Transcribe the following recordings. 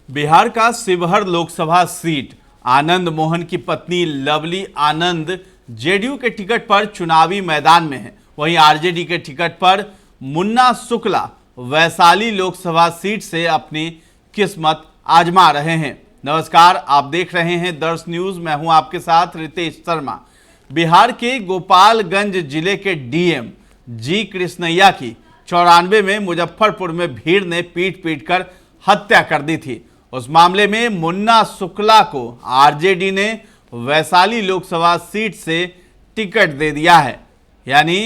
बिहार का शिवहर लोकसभा सीट आनंद मोहन की पत्नी लवली आनंद जेडीयू के टिकट पर चुनावी मैदान में है। वहीं आरजेडी के टिकट पर मुन्ना शुक्ला वैशाली लोकसभा सीट से अपनी किस्मत आजमा रहे हैं। नमस्कार, आप देख रहे हैं दर्श न्यूज। मैं हूं आपके साथ रितेश शर्मा। बिहार के गोपालगंज जिले के डीएम जी कृष्णैया की 94 में मुजफ्फरपुर में भीड़ ने पीट पीट कर हत्या कर दी थी। उस मामले में मुन्ना शुक्ला को आरजेडी ने वैशाली लोकसभा सीट से टिकट दे दिया है। यानी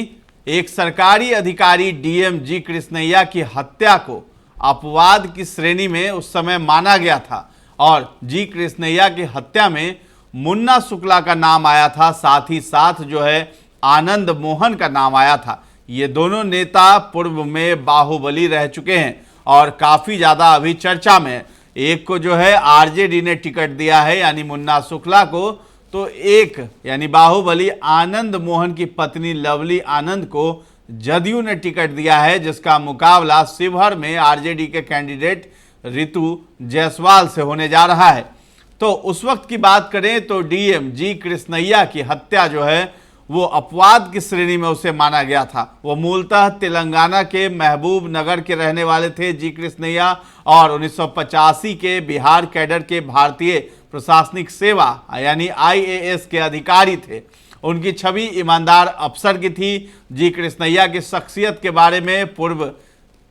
एक सरकारी अधिकारी डीएम जी कृष्णैया की हत्या को अपवाद की श्रेणी में उस समय माना गया था और जी कृष्णैया की हत्या में मुन्ना शुक्ला का नाम आया था, साथ ही साथ जो है आनंद मोहन का नाम आया था। ये दोनों नेता पूर्व में बाहुबली रह चुके हैं और काफी ज्यादा अभी चर्चा में। एक को जो है आरजेडी ने टिकट दिया है यानी मुन्ना शुक्ला को, तो एक यानी बाहुबली आनंद मोहन की पत्नी लवली आनंद को जदयू ने टिकट दिया है, जिसका मुकाबला शिवहर में आरजेडी के कैंडिडेट रितु जायसवाल से होने जा रहा है। तो उस वक्त की बात करें तो डीएम जी कृष्णैया की हत्या जो है वो अपवाद की श्रेणी में उसे माना गया था। वो मूलतः तेलंगाना के महबूब नगर के रहने वाले थे जी कृष्णैया और 1985 के बिहार कैडर के भारतीय प्रशासनिक सेवा यानी आईएएस के अधिकारी थे। उनकी छवि ईमानदार अफसर की थी। जी कृष्णैया की शख्सियत के बारे में पूर्व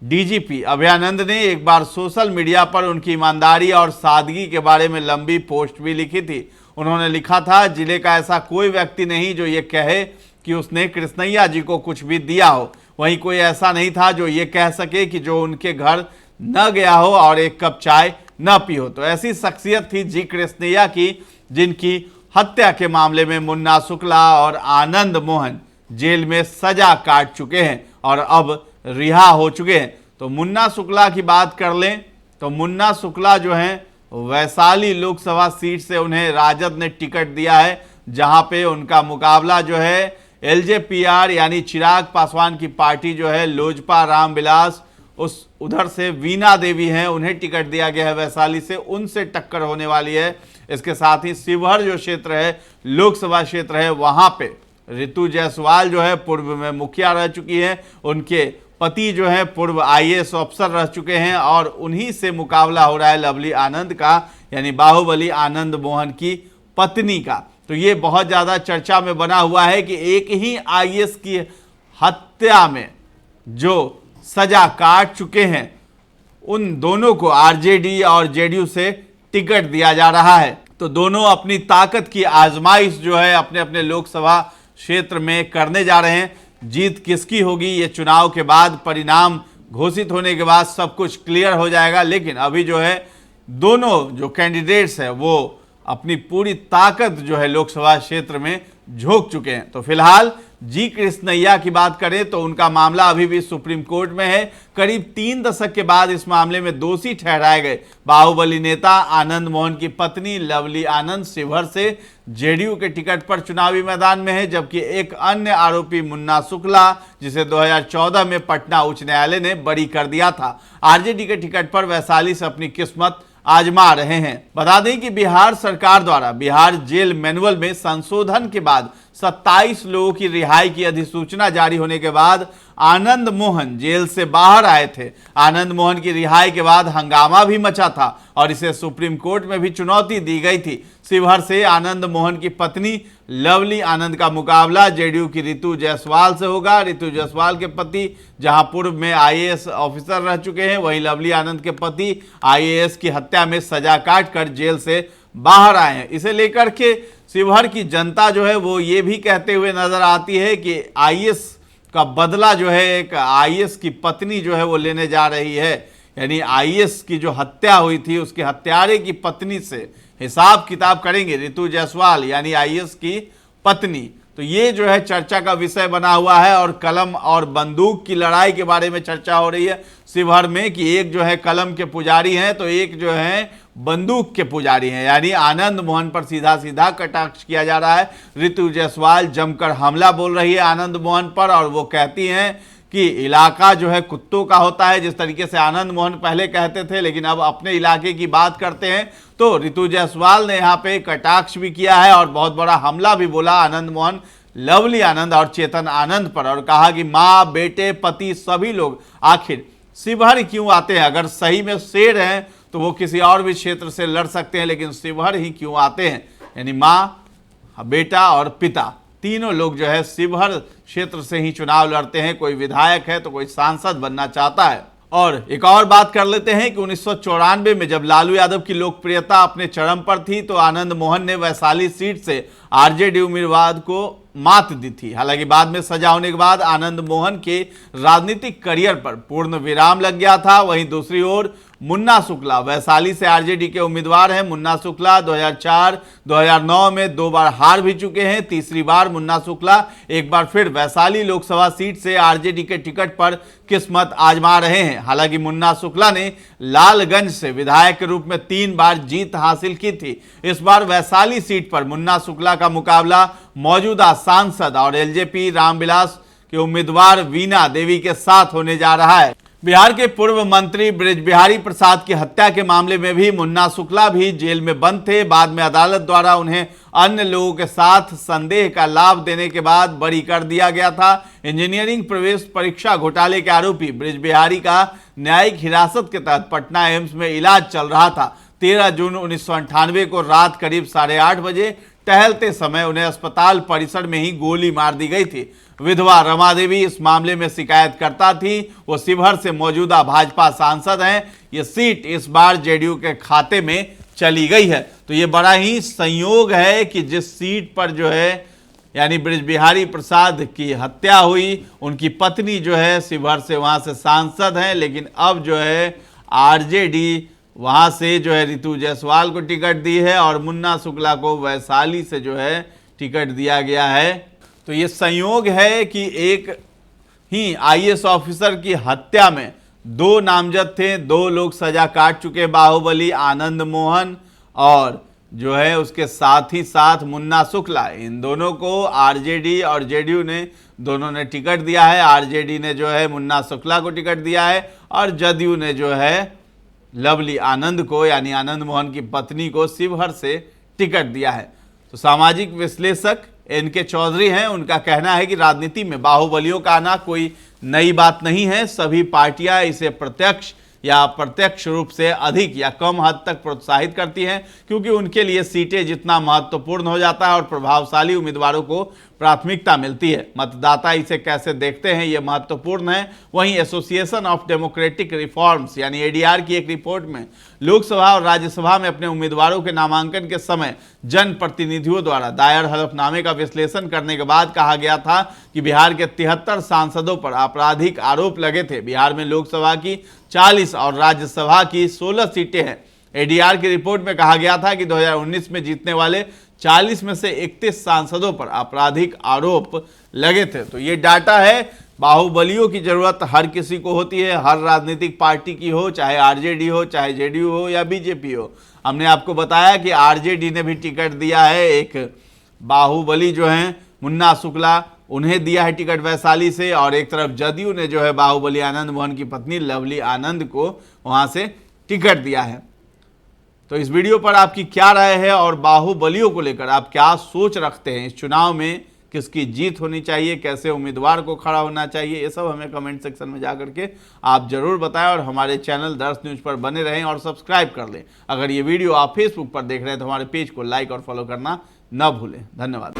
डीजीपी अभयानंद ने एक बार सोशल मीडिया पर उनकी ईमानदारी और सादगी के बारे में लंबी पोस्ट भी लिखी थी। उन्होंने लिखा था, जिले का ऐसा कोई व्यक्ति नहीं जो ये कहे कि उसने कृष्णैया जी को कुछ भी दिया हो। वहीं कोई ऐसा नहीं था जो ये कह सके कि जो उनके घर न गया हो और एक कप चाय न पी हो। तो ऐसी शख्सियत थी जी कृष्णैया की, जिनकी हत्या के मामले में मुन्ना शुक्ला और आनंद मोहन जेल में सजा काट चुके हैं और अब रिहा हो चुके हैं। तो मुन्ना शुक्ला की बात कर लें तो मुन्ना शुक्ला जो हैं वैशाली लोकसभा सीट से उन्हें राजद ने टिकट दिया है, जहां पे उनका मुकाबला जो है एलजेपीआर यानी चिराग पासवान की पार्टी जो है लोजपा रामविलास उस उधर से वीणा देवी हैं, उन्हें टिकट दिया गया है वैशाली से, उनसे टक्कर होने वाली है। इसके साथ ही शिवहर जो क्षेत्र है लोकसभा क्षेत्र है, वहां पे रितु जायसवाल जो है पूर्व में मुखिया रह चुकी है, उनके पति जो है पूर्व आईएएस अफसर रह चुके हैं और उन्हीं से मुकाबला हो रहा है लवली आनंद का यानी बाहुबली आनंद मोहन की पत्नी का। तो ये बहुत ज़्यादा चर्चा में बना हुआ है कि एक ही आईएएस की हत्या में जो सजा काट चुके हैं उन दोनों को आरजेडी और जेडीयू से टिकट दिया जा रहा है। तो दोनों अपनी ताकत की आजमाइश जो है अपने अपने लोकसभा क्षेत्र में करने जा रहे हैं। जीत किसकी होगी ये चुनाव के बाद, परिणाम घोषित होने के बाद सब कुछ क्लियर हो जाएगा। लेकिन अभी जो है दोनों जो कैंडिडेट्स हैं वो अपनी पूरी ताकत जो है लोकसभा क्षेत्र में झोंक चुके हैं। तो फिलहाल जी कृष्णैया की बात करें तो उनका मामला अभी भी सुप्रीम कोर्ट में है। करीब 3 दशक के बाद इस मामले में दोषी ठहराए गए बाहुबली नेता आनंद मोहन की पत्नी लवली आनंद शिवहर से जेडीयू के टिकट पर चुनावी मैदान में है, जबकि एक अन्य आरोपी मुन्ना शुक्ला, जिसे 2014 में पटना उच्च न्यायालय ने बरी कर दिया था, आरजेडी के टिकट पर वैशाली से अपनी किस्मत आजमा रहे हैं। बता दें कि बिहार सरकार द्वारा बिहार जेल मैनुअल में संशोधन के बाद 27 लोगों की रिहाई की अधिसूचना जारी होने के बाद आनंद मोहन जेल से बाहर आए थे। आनंद मोहन की रिहाई के बाद हंगामा भी मचा था और इसे सुप्रीम कोर्ट में भी चुनौती दी गई थी। शिवहर से आनंद मोहन की पत्नी लवली आनंद का मुकाबला जेडीयू की रितु जायसवाल से होगा। रितु जायसवाल के पति जहां पूर्व में आईएएस ऑफिसर रह चुके हैं, वहीं लवली आनंद के पति आईएएस की हत्या में सजा काट कर जेल से बाहर आए हैं। इसे लेकर के शिवहर की जनता जो है वो ये भी कहते हुए नजर आती है कि आईएएस का बदला जो है एक आईएएस की पत्नी जो है वो लेने जा रही है। यानी आईएएस की जो हत्या हुई थी उसके हत्यारे की पत्नी से हिसाब किताब करेंगे रितु जायसवाल यानी आईएएस की पत्नी। तो ये जो है चर्चा का विषय बना हुआ है और कलम और बंदूक की लड़ाई के बारे में चर्चा हो रही है शिवहर में कि एक जो है कलम के पुजारी हैं तो एक जो है बंदूक के पुजारी हैं। यानी आनंद मोहन पर सीधा सीधा कटाक्ष किया जा रहा है। रितु जायसवाल जमकर हमला बोल रही है आनंद मोहन पर और वो कहती हैं कि इलाका जो है कुत्तों का होता है, जिस तरीके से आनंद मोहन पहले कहते थे, लेकिन अब अपने इलाके की बात करते हैं। तो रितु जायसवाल ने यहाँ पे कटाक्ष भी किया है और बहुत बड़ा हमला भी बोला आनंद मोहन, लवली आनंद और चेतन आनंद पर, और कहा कि माँ बेटे पति सभी लोग आखिर शिवहर क्यों आते हैं? अगर सही में शेर हैं तो वो किसी और भी क्षेत्र से लड़ सकते हैं, लेकिन शिवहर ही क्यों आते हैं? यानी माँ, बेटा और पिता तीनों लोग जो है शिवहर क्षेत्र से ही चुनाव लड़ते हैं। कोई विधायक है तो कोई सांसद बनना चाहता है। और एक और बात कर लेते हैं कि 1994 में जब लालू यादव की लोकप्रियता अपने चरम पर थी तो आनंद मोहन ने वैशाली सीट से आरजेडी उम्मीदवार को मात दी थी। हालांकि बाद में सजा होने के बाद आनंद मोहन के राजनीतिक करियर पर पूर्ण विराम लग गया था। वहीं दूसरी ओर मुन्ना शुक्ला वैशाली से आरजेडी के उम्मीदवार हैं। मुन्ना शुक्ला 2004-2009 में 2 बार हार भी चुके हैं। तीसरी बार मुन्ना शुक्ला एक बार फिर वैशाली लोकसभा सीट से आरजेडी के टिकट पर किस्मत आजमा रहे हैं। हालांकि मुन्ना शुक्ला ने लालगंज से विधायक के रूप में 3 बार जीत हासिल की थी। इस बार वैशाली सीट पर मुन्ना शुक्ला का मुकाबला मौजूदा सांसद और एलजेपी रामविलास के उम्मीदवार वीणा देवी के साथ होने जा रहा है। बिहार के पूर्व मंत्री बृजबिहारी प्रसाद की हत्या के मामले में भी मुन्ना शुक्ला भी जेल में बंद थे। बाद में अदालत द्वारा उन्हें अन्य लोगों के साथ संदेह का लाभ देने के बाद बरी कर दिया गया था। इंजीनियरिंग प्रवेश परीक्षा घोटाले के आरोपी बृजबिहारी का न्यायिक हिरासत के तहत पटना एम्स में इलाज चल रहा था। 13 जून 1998 को रात करीब 8:30 बजे टहलते समय उन्हें अस्पताल परिसर में ही गोली मार दी गई थी। विधवा रमा देवी इस मामले में शिकायतकर्ता थी। वो शिवहर से मौजूदा भाजपा सांसद हैं। ये सीट इस बार जेडीयू के खाते में चली गई है। तो ये बड़ा ही संयोग है कि जिस सीट पर जो है यानी बृजबिहारी प्रसाद की हत्या हुई, उनकी पत्नी जो है शिवहर से वहां से सांसद हैं, लेकिन अब जो है आरजेडी वहां से जो है रितु जायसवाल को टिकट दी है और मुन्ना शुक्ला को वैशाली से जो है टिकट दिया गया है। तो ये संयोग है कि एक ही आईएएस ऑफिसर की हत्या में 2 नामजद थे, 2 लोग सजा काट चुके, बाहुबली आनंद मोहन और जो है उसके साथ ही साथ मुन्ना शुक्ला। इन दोनों को आरजेडी और जेडीयू ने दोनों ने टिकट दिया है। आरजेडी ने जो है मुन्ना शुक्ला को टिकट दिया है और जदयू ने जो है लवली आनंद को यानी आनंद मोहन की पत्नी को शिवहर से टिकट दिया है। तो सामाजिक विश्लेषक एनके चौधरी हैं, उनका कहना है कि राजनीति में बाहुबलियों का आना कोई नई बात नहीं है। सभी पार्टियां इसे प्रत्यक्ष या अप्रत्यक्ष रूप से अधिक या कम हद तक प्रोत्साहित करती हैं, क्योंकि उनके लिए सीटें जितना महत्वपूर्ण हो जाता है और प्रभावशाली उम्मीदवारों को प्राथमिकता मिलती है। मतदाता इसे कैसे देखते हैं ये महत्वपूर्ण है। वहीं एसोसिएशन ऑफ डेमोक्रेटिक रिफॉर्म्स यानी एडीआर की एक रिपोर्ट में लोकसभा और राज्यसभा में अपने उम्मीदवारों के नामांकन के समय जनप्रतिनिधियों द्वारा दायर हलफनामे का विश्लेषण करने के बाद कहा गया था कि बिहार के 73 सांसदों पर आपराधिक आरोप लगे थे। बिहार में लोकसभा की 40 और राज्यसभा की 16 सीटें हैं। एडीआर की रिपोर्ट में कहा गया था कि 2019 में जीतने वाले 40 में से 31 सांसदों पर आपराधिक आरोप लगे थे। तो ये डाटा है। बाहुबलियों की जरूरत हर किसी को होती है, हर राजनीतिक पार्टी की हो, चाहे आरजेडी हो, चाहे जेडीयू हो या बीजेपी हो। हमने आपको बताया कि आरजेडी ने भी टिकट दिया है। एक बाहुबली जो हैं मुन्ना शुक्ला, उन्हें दिया है टिकट वैशाली से, और एक तरफ जदयू ने जो है बाहुबली आनंद मोहन की पत्नी लवली आनंद को वहां से टिकट दिया है। तो इस वीडियो पर आपकी क्या राय है और बाहुबलियों को लेकर आप क्या सोच रखते हैं? इस चुनाव में किसकी जीत होनी चाहिए, कैसे उम्मीदवार को खड़ा होना चाहिए, ये सब हमें कमेंट सेक्शन में जा करके आप जरूर बताएं और हमारे चैनल दर्श न्यूज़ पर बने रहें और सब्सक्राइब कर लें। अगर ये वीडियो आप फेसबुक पर देख रहे हैं तो हमारे पेज को लाइक और फॉलो करना न भूलें। धन्यवाद।